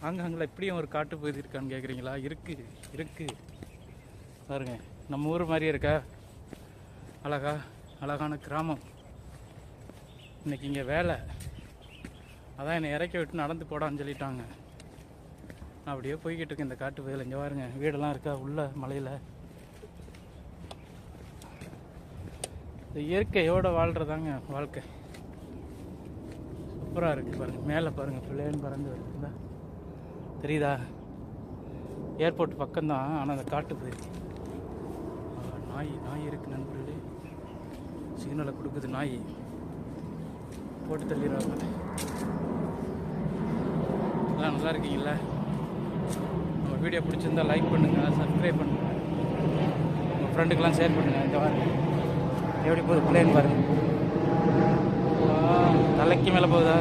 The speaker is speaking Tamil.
ஆங்காங்கில் இப்படியும் ஒரு காட்டு பகுதி இருக்கான்னு கேட்குறீங்களா? இருக்குது பாருங்க. நம்ம ஊர் மாதிரியே இருக்கா? அழகான கிராமம். இன்றைக்கி இங்கே வேலை, அதான் என்னை இறக்கி விட்டு நடந்து போடான்னு சொல்லிட்டாங்க. நான் அப்படியே போய்கிட்டு இருக்கேன் இந்த காட்டு பகுதியில். இங்கே பாருங்க, வீடெல்லாம் இருக்கா உள்ள மலையில். இந்த இயற்கையோடு வாழ்கிறதாங்க வாழ்க்கை. சூப்பராக இருக்குது பாருங்கள். மேலே பாருங்கள், பிள்ளைன்னு பறந்து வருதுங்களா, தெரியுதா? ஏர்போர்ட் பக்கம்தான், ஆனால் அந்த காட்டு பகுதி. நாய் இருக்குது நண்பர்களே. சிக்னலை கொடுக்குது நாய், போட்டு தள்ளிடுவாங்க. எல்லாம் நல்லா இருக்கீங்களா? நம்ம வீடியோ பிடிச்சிருந்தா லைக் பண்ணுங்கள், சப்ஸ்கிரைப் பண்ணுங்கள், உங்கள் ஃப்ரெண்டுக்கெல்லாம் ஷேர் பண்ணுங்கள். இந்த வாரம் எப்படி போகுது பிளேன் பாருங்கள். தலைக்கு மேலே போகுதா?